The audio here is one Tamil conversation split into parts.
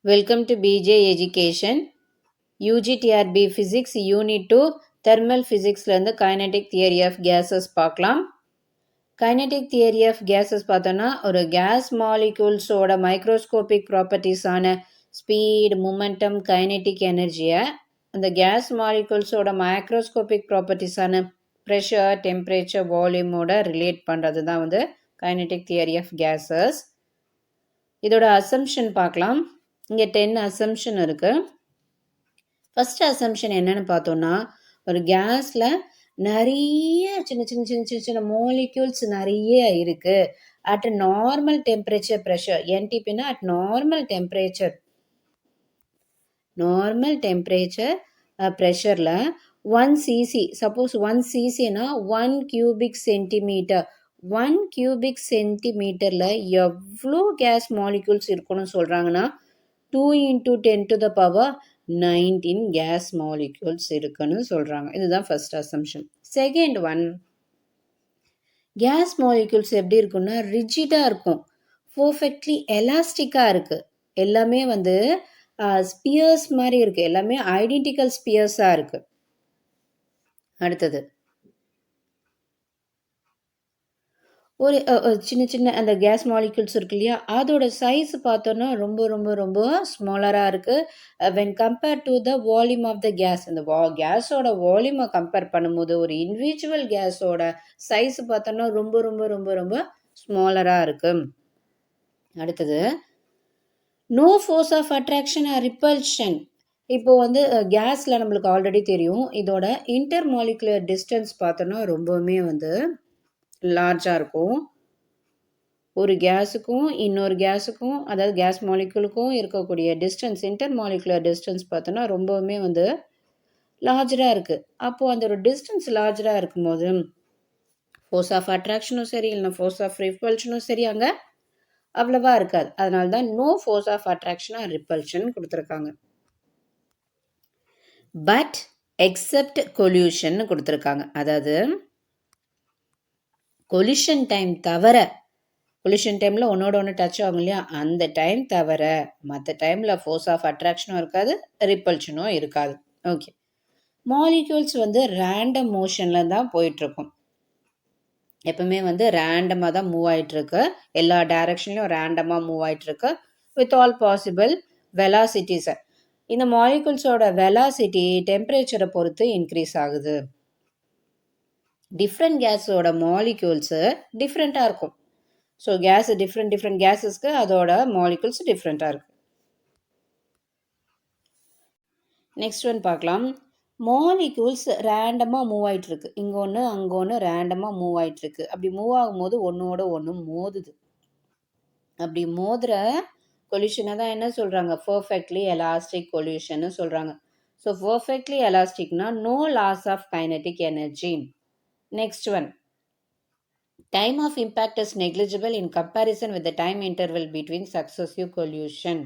Welcome to BJ Education. UGTRB Physics Unit 2 Thermal Physicsலேருந்து Kinetic Theory of Gases பார்க்கலாம். Kinetic Theory of Gases பார்த்தோன்னா ஒரு gas moleculesோட microscopic properties ஆன speed, momentum, kinetic energy-ய அந்த gas moleculesோட microscopic properties ஆன pressure, temperature, volume-ஓட relate பண்ணுறது தான் வந்து Kinetic Theory of Gases. இதோட assumption பார்க்கலாம். இங்கே 10 assumption இருக்கு. ஃபர்ஸ்ட் assumption என்னன்னு பார்த்தோம்னா ஒரு கேஸில் நிறைய சின்ன சின்ன சின்ன சின்ன சின்ன molecules நிறைய இருக்கு at normal temperature pressure. NTPனா at normal temperature pressureல 1 cc suppose 1 ccனா 1 cubic centimeter 1 cubic centimeterல எவ்வளோ கேஸ் மாலிக்யூல்ஸ் இருக்குன்னு சொல்கிறாங்கன்னா 2 into 10 to the power 19 gas molecules இருக்குன்னு சொல்கிறாங்க. இதுதான் first assumption. Second one, gas molecules எப்படி இருக்குன்னா ரிஜிடாக இருக்கும், பர்ஃபெக்ட்லி எலாஸ்டிக்காக இருக்குது. எல்லாமே வந்து ஸ்பியர்ஸ் மாதிரி இருக்குது, எல்லாமே ஐடென்டிக்கல் ஸ்பியர்ஸாக இருக்குது. அடுத்தது ஒரு சின்ன சின்ன அந்த கேஸ் மாலிக்யூல்ஸ் இருக்கு இல்லையா, அதோட சைஸ் பார்த்தோன்னா ரொம்ப ரொம்ப ரொம்ப ஸ்மாலராக இருக்குது when compare to the volume of the gas. அந்த கேஸோட வால்யூமை கம்பேர் பண்ணும்போது ஒரு இண்டிவிஜுவல் கேஸோட சைஸ் பார்த்தோன்னா ரொம்ப ரொம்ப ரொம்ப ரொம்ப ஸ்மாலராக இருக்குது. அடுத்தது no force of attraction or repulsion. இப்போ வந்து கேஸில் நம்மளுக்கு ஆல்ரெடி தெரியும், இதோட இன்டர் மாலிகுலர் டிஸ்டன்ஸ் பார்த்தோன்னா ரொம்பவுமே வந்து லார்ஜாக இருக்கும். ஒரு கேஸுக்கும் இன்னொரு கேஸுக்கும், அதாவது கேஸ் மாலிகுலுக்கும் இருக்கக்கூடிய டிஸ்டன்ஸ், இன்டர் மாலிகுலர் டிஸ்டன்ஸ் பார்த்தோன்னா ரொம்பவுமே வந்து லார்ஜராக இருக்குது. அப்போது அந்த ஒரு டிஸ்டன்ஸ் லார்ஜராக இருக்கும்போது ஃபோர்ஸ் ஆஃப் அட்ராக்ஷனும் சரி இல்லைனா ஃபோர்ஸ் ஆஃப் ரிப்பல்ஷனும் சரி அங்கே அவ்வளவா இருக்காது. அதனால தான் no force of attraction or repulsion கொடுத்துருக்காங்க. பட் எக்ஸப்ட் கொல்யூஷன் கொடுத்துருக்காங்க. அதாவது கொலிஷன் டைம் தவிர, கொலிஷன் டைமில் ஒன்றோட ஒன்று டச் ஆகும் இல்லையா, அந்த டைம் தவிர மற்ற டைமில் ஃபோர்ஸ் ஆஃப் அட்ராக்ஷனும் இருக்காது, ரிப்பல்ஷனும் இருக்காது. ஓகே, மாலிக்யூல்ஸ் வந்து ரேண்டம் மோஷனில் தான் போயிட்டுருக்கும். எப்பவுமே வந்து ரேண்டமாக தான் மூவ் ஆகிட்டுருக்கு, எல்லா டைரக்ஷன்லையும் ரேண்டமாக மூவ் ஆகிட்டுருக்கு வித் ஆல் பாசிபிள் வெலாசிட்டிஸை. இந்த மாலிக்யூல்ஸோட வெலாசிட்டி டெம்பரேச்சரை பொறுத்து இன்க்ரீஸ் ஆகுது. டிஃப்ரெண்ட் கேஸோட மாலிக்யூல்ஸு டிஃப்ரெண்ட்டாக இருக்கும். ஸோ கேஸ் டிஃப்ரெண்ட் கேஸஸ்க்கு அதோட மாலிக்யூல்ஸ் டிஃப்ரெண்ட்டாக இருக்குது. நெக்ஸ்ட் ஒன் பார்க்கலாம். மாலிக்யூல்ஸ் ரேண்டமாக மூவ் ஆகிட்டுருக்கு, இங்கே ஒன்று அங்கே ஒன்று ரேண்டமாக மூவ் ஆகிட்டுருக்கு. அப்படி மூவ் ஆகும்போது ஒன்றோட ஒன்று மோதுது. அப்படி மோதுற கொல்யூஷனை தான் என்ன சொல்கிறாங்க, பர்ஃபெக்ட்லி எலாஸ்டிக் கொல்யூஷன்னு சொல்கிறாங்க. ஸோ பர்ஃபெக்ட்லி எலாஸ்டிக்னா no loss of kinetic energy. Next one, time of impact is negligible in comparison with the time interval between successive collision.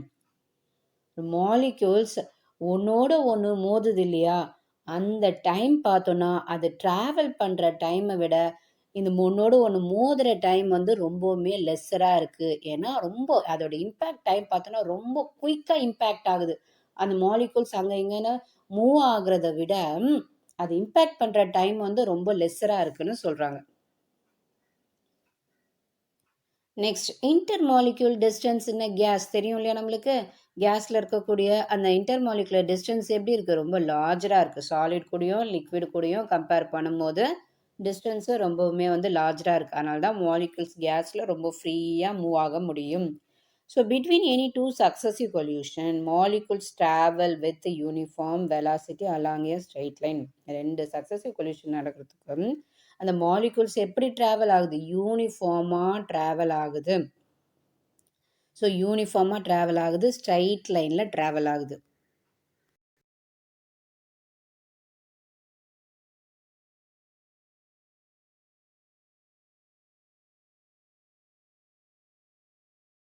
Molecules ஒன்னோட ஒன்று மோதுது இல்லையா, அந்த டைம் பார்த்தோன்னா அது ட்ராவல் பண்ணுற டைமை விட இந்த ஒன்னோட ஒன்று மோதுற டைம் வந்து ரொம்பவுமே லெஸ்ஸராக இருக்குது. ஏன்னா ரொம்ப அதோட இம்பேக்ட் டைம் பார்த்தோன்னா ரொம்ப குயிக்காக இம்பேக்ட் ஆகுது. அந்த மாலிகூல்ஸ் அங்கே இங்கேன்னு மூவ் ஆகுறத விட அது இம்பேக்ட் பண்ணுற டைம் வந்து ரொம்ப லெஸ்ஸராக இருக்குன்னு சொல்கிறாங்க. நெக்ஸ்ட், இன்டர் மாலிக்யூல் டிஸ்டன்ஸ் என்ன கேஸ் தெரியும் இல்லையா நம்மளுக்கு, கேஸில் இருக்கக்கூடிய அந்த இன்டர் மாலிகுலர் டிஸ்டன்ஸ் எப்படி இருக்குது, ரொம்ப லார்ஜராக இருக்குது. சாலிட் கூடயும் லிக்விட் கூடயும் கம்பேர் பண்ணும்போது டிஸ்டன்ஸு ரொம்பவுமே வந்து லார்ஜராக இருக்குது. அதனால தான் மாலிகுல்ஸ் கேஸில் ரொம்ப ஃப்ரீயாக மூவ் ஆக முடியும். So between any two successive collision, molecules travel with uniform velocity along a straight line. ரெண்டு successive collision நடக்கிறதுக்கு அந்த molecules எப்படி travel ஆகுது, யூனிஃபார்மாக travel ஆகுது. ஸோ யூனிஃபார்மாக travel ஆகுது, ஸ்ட்ரைட் லைனில் travel ஆகுது.